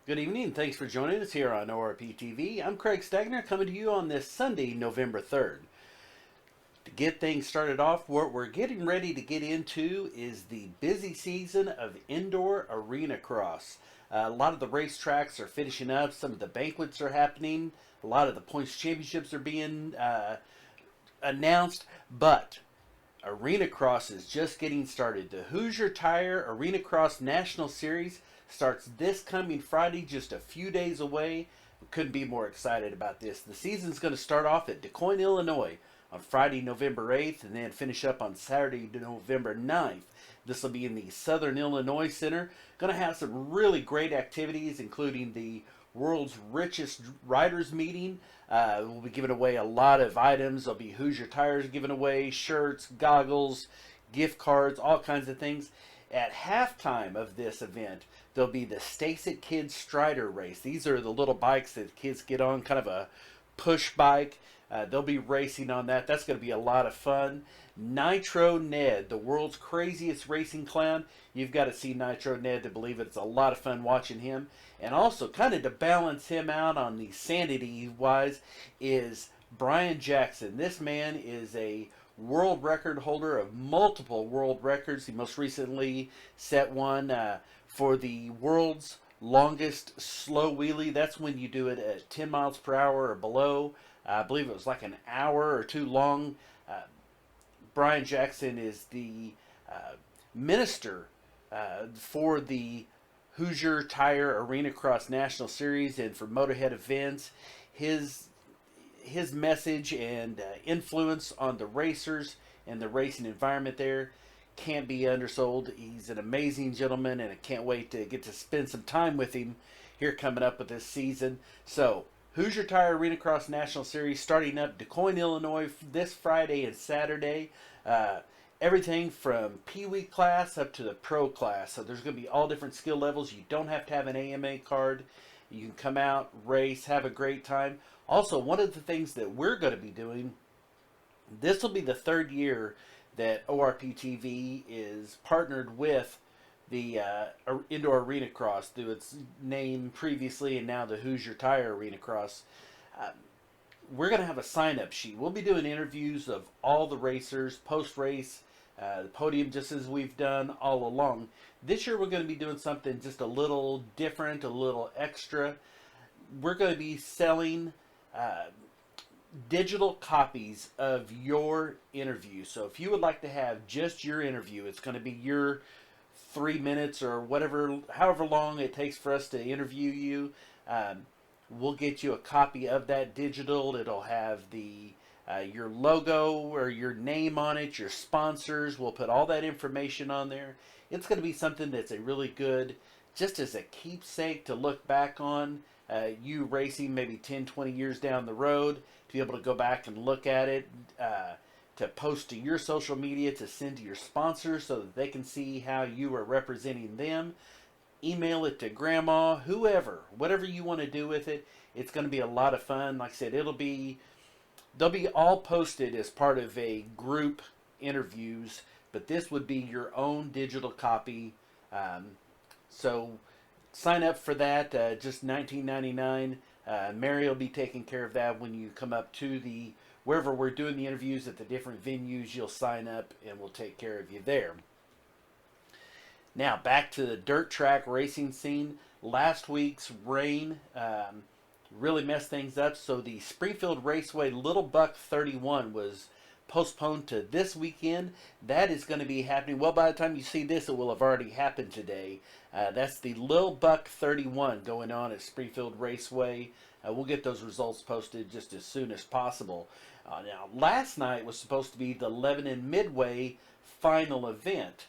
Good evening. Thanks for joining us here on ORPtv. I'm Craig Stagner coming to you on this Sunday, November 3rd. To get things started off, what we're getting ready to get into is the busy season of indoor Arenacross. A lot of the racetracks are finishing up. Some of the banquets are happening. A lot of the points championships are being announced. But Arenacross is just getting started. The Hoosier Tire Arenacross National Series starts this coming Friday, just a few days away. Couldn't be more excited about this. The season's going to start off at DeQuoin, Illinois on Friday, November 8th, and then finish up on Saturday, November 9th. This will be in the Southern Illinois Center. Going to have some really great activities, including the world's richest riders meeting. We'll be giving away a lot of items. There'll be Hoosier tires given away, shirts, goggles, gift cards, all kinds of things. At halftime of this event, there'll be the Stace It Kids Strider race. These are the little bikes that kids get on, kind of a push bike. They'll be racing on that. That's going to be a lot of fun. Nitro Ned, the world's craziest racing clown. You've got to see Nitro Ned to believe it. It's a lot of fun watching him. And also, kind of to balance him out on the sanity-wise, is Brian Jackson. This man is a world record holder of multiple world records. He most recently set one for the world's longest slow wheelie. That's when you do it at 10 miles per hour or below. I believe it was like an hour or two long. Brian Jackson is the minister for the Hoosier Tire Arenacross National Series and for Motorhead events. His message and influence on the racers and the racing environment there can't be undersold. He's an amazing gentleman, and I can't wait to get to spend some time with him here coming up with this season. So, Hoosier Tire Arenacross National Series starting up DeQuoin, Illinois this Friday and Saturday. Everything from Pee Wee class up to the pro class. So there's going to be all different skill levels. You don't have to have an AMA card. You can come out, race, have a great time. Also, one of the things that we're going to be doing, this will be the third year that ORPtv is partnered with the Indoor Arenacross through its name previously and now the Hoosier Tire Arenacross. We're going to have a sign-up sheet. We'll be doing interviews of all the racers post-race, the podium, just as we've done all along. This year we're going to be doing something just a little different, a little extra. We're going to be selling digital copies of your interview. So if you would like to have just your interview, it's going to be your 3 minutes or whatever, however long it takes for us to interview you. We'll get you a copy of that digital. It'll have the your logo or your name on it, your sponsors. We'll put all that information on there. It's going to be something that's a really good, just as a keepsake to look back on. You racing maybe 10, 20 years down the road, to be able to go back and look at it, to post to your social media, to send to your sponsors so that they can see how you are representing them. Email it to grandma, whoever, whatever you want to do with it. It's going to be a lot of fun. Like I said, they'll be all posted as part of a group interviews, but this would be your own digital copy. So sign up for that, just $19.99. Mary will be taking care of that when you come up to the wherever we're doing the interviews at the different venues. You'll sign up and we'll take care of you there. Now back to the dirt track racing scene. Last week's rain really messed things up, so the Springfield Raceway Little Buck 31 was postponed to this weekend. That is going to be happening. Well, by the time you see this, it will have already happened today. That's the Little Buck 31 going on at Springfield Raceway. We'll get those results posted just as soon as possible. Now, last night was supposed to be the Lebanon Midway final event,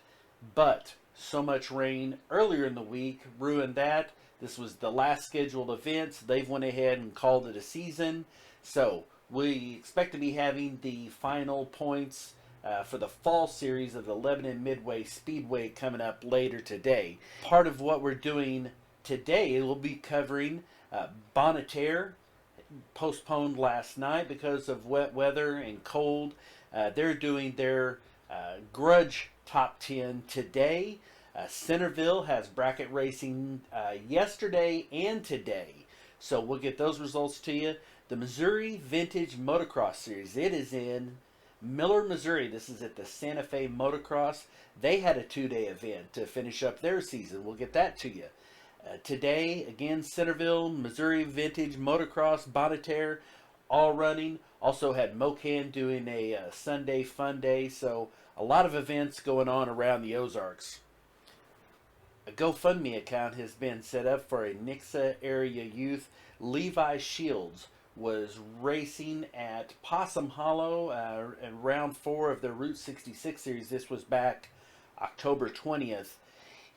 but so much rain earlier in the week ruined that. This was the last scheduled event. They've went ahead and called it a season. So we expect to be having the final points for the fall series of the Lebanon Midway Speedway coming up later today. Part of what we're doing today, we'll be covering Bonneterre, postponed last night because of wet weather and cold. They're doing their Grudge Top 10 today. Centerville has bracket racing yesterday and today, so we'll get those results to you. The Missouri Vintage Motocross Series, it is in Miller, Missouri. This is at the Santa Fe Motocross. They had a 2-day event to finish up their season. We'll get that to you. Today, again, Centerville, Missouri Vintage Motocross, Bonneterre, all running. Also had MOCAN doing a Sunday fun day. So a lot of events going on around the Ozarks. A GoFundMe account has been set up for a Nixa area youth. Levi Shields was racing at Possum Hollow in round 4 of the Route 66 series. This was back October 20th.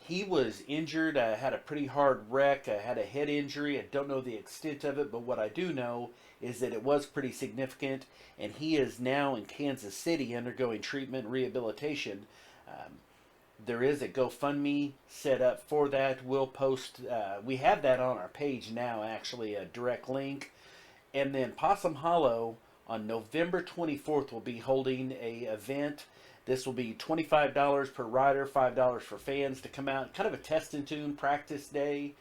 He was injured, had a pretty hard wreck, had a head injury. I don't know the extent of it, but what I do know is that it was pretty significant, and he is now in Kansas City undergoing treatment and rehabilitation. There is a GoFundMe set up for that. We'll post, we have that on our page now, actually, a direct link. And then Possum Hollow on November 24th will be holding a event. This will be $25 per rider, $5 for fans to come out. Kind of a test and tune practice day.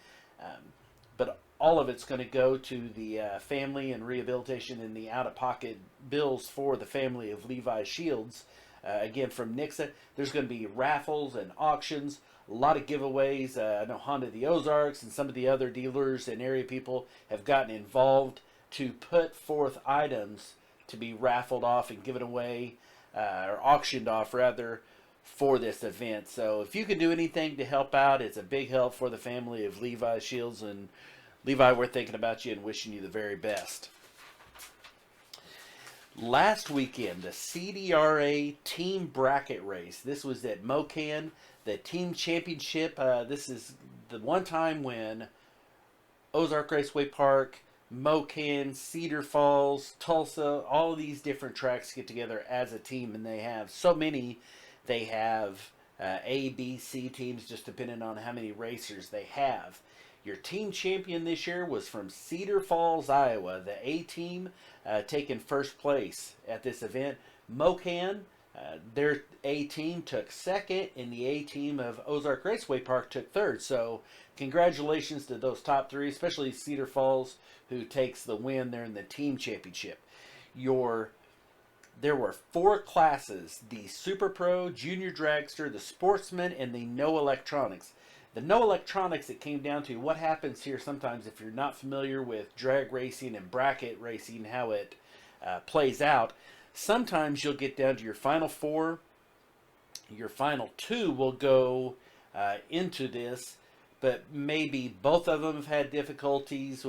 But all of it's going to go to the family and rehabilitation and the out-of-pocket bills for the family of Levi Shields. Again, from Nixa, there's going to be raffles and auctions, a lot of giveaways. I know Honda of the Ozarks and some of the other dealers and area people have gotten involved to put forth items to be raffled off and given away, or auctioned off rather, for this event. So if you can do anything to help out, it's a big help for the family of Levi Shields. And Levi, we're thinking about you and wishing you the very best. Last weekend, the CDRA team bracket race. This was at MOCAN, the team championship. This is the one time when Ozark Raceway Park, MOCAN, Cedar Falls, Tulsa, all of these different tracks get together as a team, and they have so many. They have A, B, C teams, just depending on how many racers they have. Your team champion this year was from Cedar Falls, Iowa. The A team taking first place at this event. MOCAN, their A team took second, and the A team of Ozark Raceway Park took third. So congratulations to those top three, especially Cedar Falls, who takes the win there in the team championship. There were 4 classes: the Super Pro, Junior Dragster, the Sportsman, and the No Electronics. The No Electronics, it came down to what happens here sometimes if you're not familiar with drag racing and bracket racing, how it plays out. Sometimes you'll get down to your final 4. Your final 2 will go into this, but maybe both of them have had difficulties,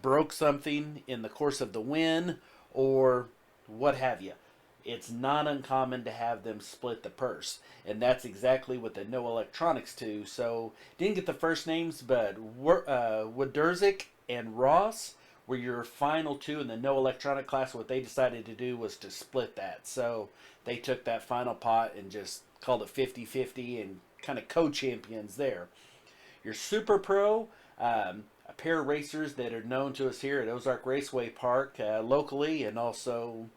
broke something in the course of the win, or what have you. It's not uncommon to have them split the purse, and that's exactly what the No Electronics do. So didn't get the first names, but Woderzik and Ross were your final 2 in the No Electronic class. What they decided to do was to split that. So they took that final pot and just called it 50-50 and kind of co-champions there. Your Super Pro, a pair of racers that are known to us here at Ozark Raceway Park locally, and also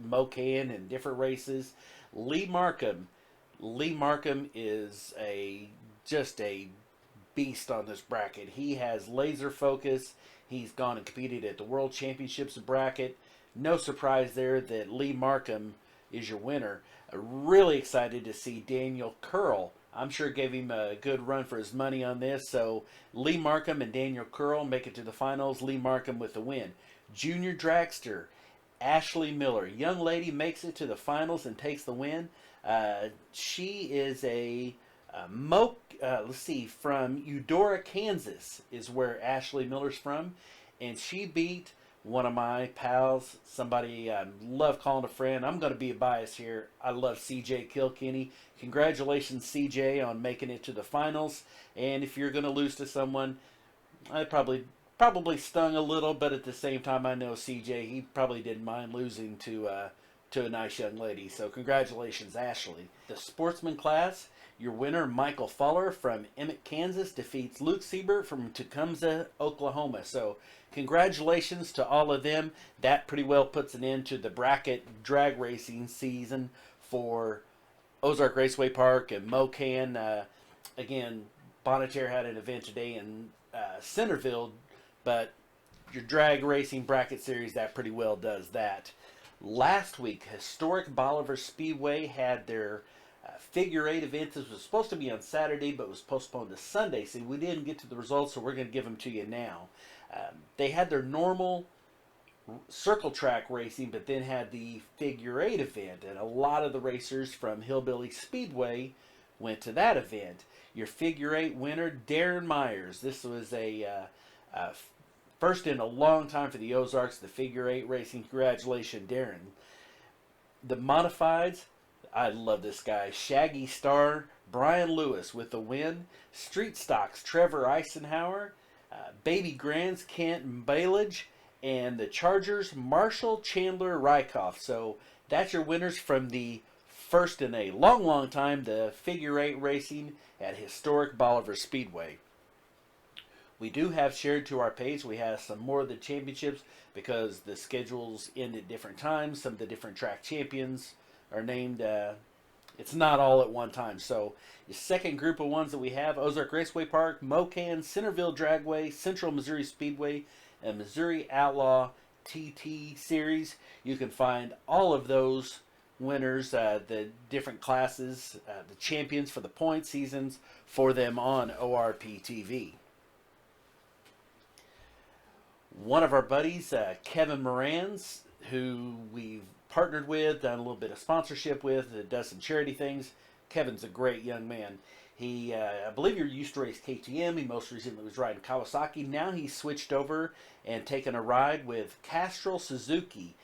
MOCAN and different races. Lee Markham. Lee Markham is just a beast on this bracket. He has laser focus. He's gone and competed at the World Championships bracket. No surprise there that Lee Markham is your winner. Really excited to see Daniel Curl. I'm sure gave him a good run for his money on this. So Lee Markham and Daniel Curl make it to the finals. Lee Markham with the win. Junior Dragster, Ashley Miller. Young lady makes it to the finals and takes the win. She is from Eudora, Kansas is where Ashley Miller's from. And she beat one of my pals, somebody I love calling a friend. I'm going to be biased here. I love CJ Kilkenny. Congratulations, CJ, on making it to the finals. And if you're going to lose to someone, I probably stung a little, but at the same time, I know CJ, he probably didn't mind losing to a nice young lady. So congratulations, Ashley. The Sportsman class, your winner, Michael Fuller from Emmett, Kansas, defeats Luke Siebert from Tecumseh, Oklahoma. So congratulations to all of them. That pretty well puts an end to the bracket drag racing season for Ozark Raceway Park and MOCAN. again, Bonneterre had an event today in Centerville, but your drag racing bracket series, that pretty well does that. Last week, historic Bolivar Speedway had their figure eight event. This was supposed to be on Saturday, but was postponed to Sunday, so we didn't get to the results, so we're going to give them to you now. They had their normal circle track racing, but then had the figure eight event, and a lot of the racers from Hillbilly Speedway went to that event. Your figure eight winner, Darren Myers. This was a first in a long time for the Ozarks, the figure eight racing. Congratulations, Darren. The modifieds, I love this guy. Shaggy Star, Brian Lewis with the win. Street Stocks, Trevor Eisenhower. Baby Grands, Kent Bailage. And the Chargers, Marshall Chandler Rykoff. So that's your winners from the first in a long, long time, the figure eight racing at historic Bolivar Speedway. We do have shared to our page. We have some more of the championships because the schedules end at different times. Some of the different track champions are named. It's not all at one time. So the second group of ones that we have, Ozark Raceway Park, MOCAN, Centerville Dragway, Central Missouri Speedway, and Missouri Outlaw TT Series. You can find all of those winners, the different classes, the champions for the point seasons for them on ORPtv. One of our buddies, Kevin Moran's, who we've partnered with, done a little bit of sponsorship with, does some charity things. Kevin's a great young man. He, I believe he used to race KTM. He most recently was riding Kawasaki. Now he's switched over and taken a ride with Castrol Suzuki.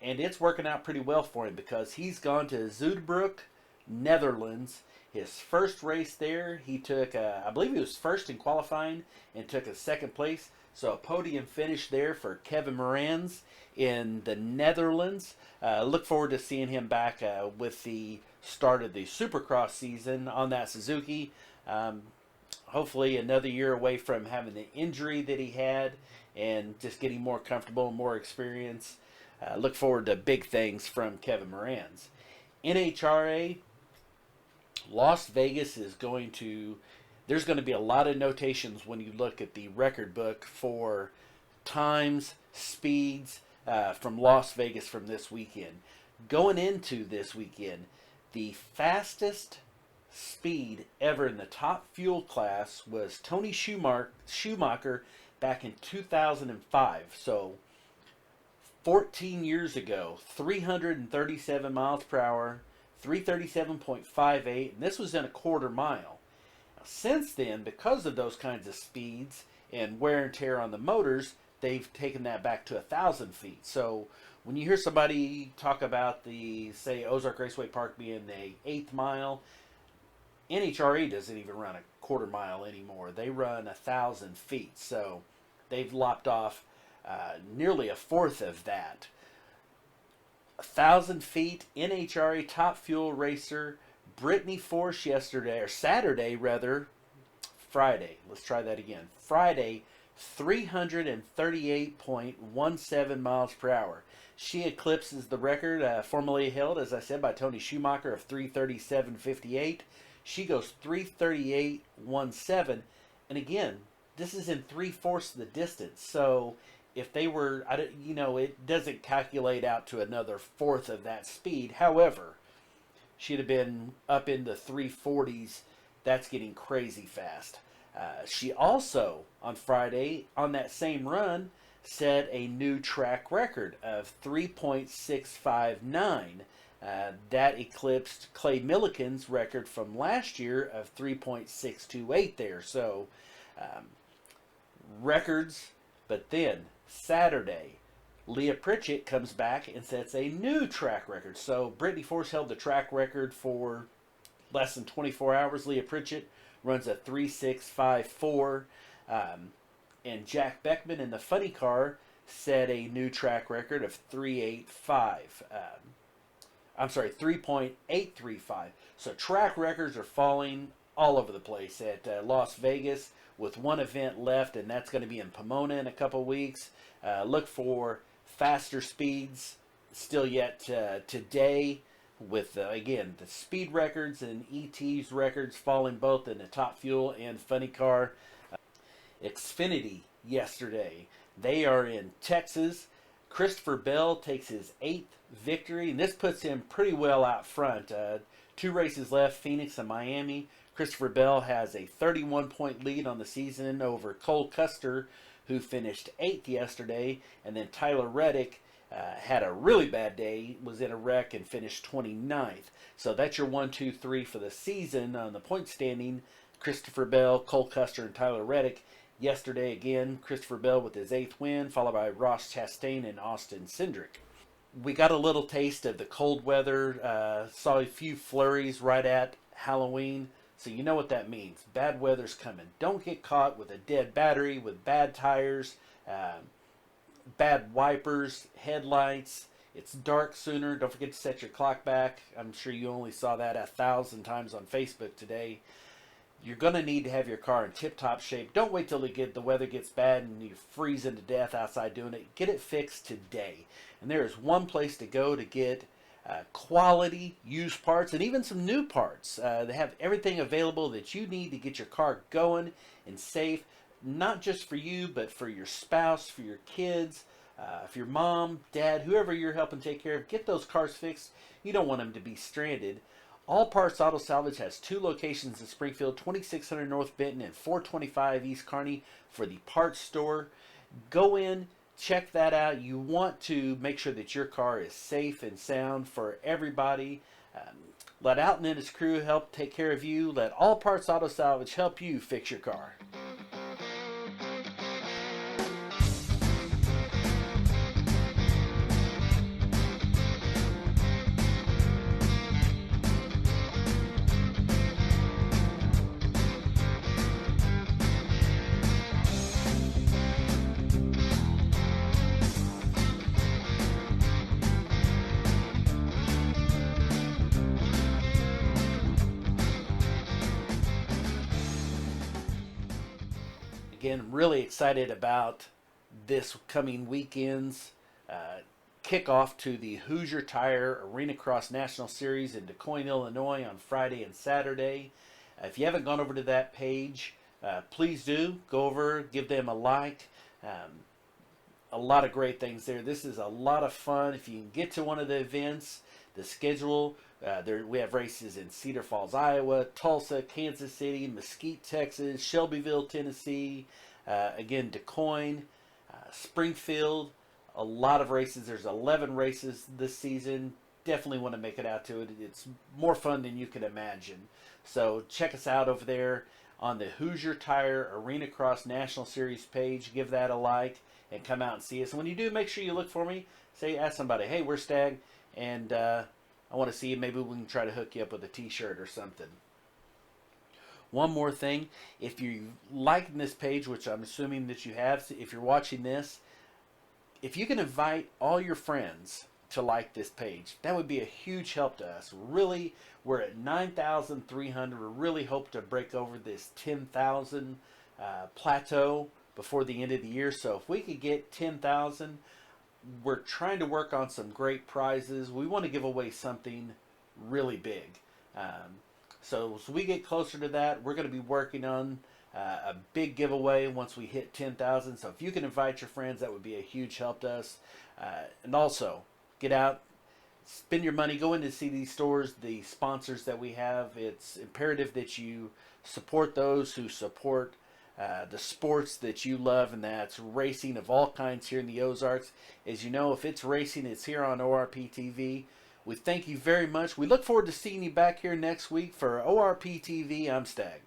And it's working out pretty well for him because he's gone to Zuidbroek, Netherlands. His first race there, he took, I believe he was first in qualifying and took a second place. So a podium finish there for Kevin Moran's in the Netherlands. Look forward to seeing him back with the start of the Supercross season on that Suzuki. Hopefully another year away from having the injury that he had and just getting more comfortable, more experience. Look forward to big things from Kevin Moran's. NHRA, Las Vegas is going to, there's going to be a lot of notations when you look at the record book for times, speeds from Las Vegas from this weekend. Going into this weekend, the fastest speed ever in the top fuel class was Tony Schumacher back in 2005. So 14 years ago, 337 miles per hour, 337.58, and this was in a quarter mile. Now, since then, because of those kinds of speeds and wear and tear on the motors, they've taken that back to 1,000 feet. So when you hear somebody talk about the, say, Ozark Raceway Park being the 8th mile, NHRA doesn't even run a quarter mile anymore. They run 1,000 feet. So they've lopped off nearly a fourth of that. 1,000 feet, NHRA top fuel racer Brittany Force yesterday, or Saturday rather, Friday. Let's try that again. Friday, 338.17 miles per hour. She eclipses the record formerly held, as I said, by Tony Schumacher of 337.58. She goes 338.17, and again, this is in 3/4 of the distance. So if they were, it doesn't calculate out to another fourth of that speed. However, she'd have been up in the 340s. That's getting crazy fast. She also, on Friday, on that same run, set a new track record of 3.659. That eclipsed Clay Milliken's record from last year of 3.628 there. So, records, but then Saturday, Leah Pritchett comes back and sets a new track record. So Brittany Force held the track record for less than 24 hours. Leah Pritchett runs a 3.654. And Jack Beckman in the funny car set a new track record of 3.835. So track records are falling all over the place at Las Vegas with one event left, and that's going to be in Pomona in a couple weeks. Look for faster speeds still yet today with, again, the speed records and ET's records falling both in the Top Fuel and Funny Car. Xfinity yesterday. They are in Texas. Christopher Bell takes his 8th victory, and this puts him pretty well out front. 2 races left, Phoenix and Miami. Christopher Bell has a 31-point lead on the season over Cole Custer, who finished 8th yesterday, and then Tyler Reddick had a really bad day, was in a wreck, and finished 29th. So that's your 1, 2, 3 for the season on the point standing. Christopher Bell, Cole Custer, and Tyler Reddick. Yesterday, again, Christopher Bell with his 8th win, followed by Ross Chastain and Austin Cindric. We got a little taste of the cold weather. Saw a few flurries right at Halloween, so you know what that means. Bad weather's coming. Don't get caught with a dead battery, with bad tires, bad wipers, headlights. It's dark sooner. Don't forget to set your clock back. I'm sure you only saw that 1,000 times on Facebook today. You're going to need to have your car in tip-top shape. Don't wait till the weather gets bad and you're freezing to death outside doing it. Get it fixed today. And there is one place to go to get quality used parts and even some new parts. They have everything available that you need to get your car going and safe, not just for you, but for your spouse, for your kids, for your mom, dad, whoever you're helping take care of. Get those cars fixed. You don't want them to be stranded. All Parts Auto Salvage has 2 locations in Springfield, 2600 North Benton and 425 East Kearney for the parts store. Go in, check that out. You want to make sure that your car is safe and sound for everybody. Let Alton and his crew help take care of you. Let All Parts Auto Salvage help you fix your car. Again, really excited about this coming weekend's kickoff to the Hoosier Tire Arenacross National Series in DuQuoin, Illinois on Friday and Saturday. If you haven't gone over to that page, please do. Go over, give them a like. A lot of great things there. This is a lot of fun. If you can get to one of the events, the schedule, we have races in Cedar Falls, Iowa, Tulsa, Kansas City, Mesquite, Texas, Shelbyville, Tennessee, again, DuQuoin, Springfield, a lot of races. There's 11 races this season. Definitely want to make it out to it. It's more fun than you can imagine. So check us out over there on the Hoosier Tire Arenacross National Series page. Give that a like and come out and see us. And when you do, make sure you look for me. Ask somebody, hey, we're Stag, and I want to see you. Maybe we can try to hook you up with a t-shirt or something. One more thing, if you like this page, which I'm assuming that you have, if you're watching this, if you can invite all your friends to like this page, that would be a huge help to us. Really, we're at 9,300. We really hope to break over this 10,000 plateau before the end of the year. So if we could get 10,000, we're trying to work on some great prizes. We want to give away something really big. So as we get closer to that, we're going to be working on a big giveaway once we hit 10,000. So if you can invite your friends, that would be a huge help to us. And also, get out, spend your money, go in to see these stores, the sponsors that we have. It's imperative that you support those who support the sports that you love, and that's racing of all kinds here in the Ozarks. As you know, if it's racing, it's here on ORPtv. We thank you very much. We look forward to seeing you back here next week for ORPtv. I'm Stag.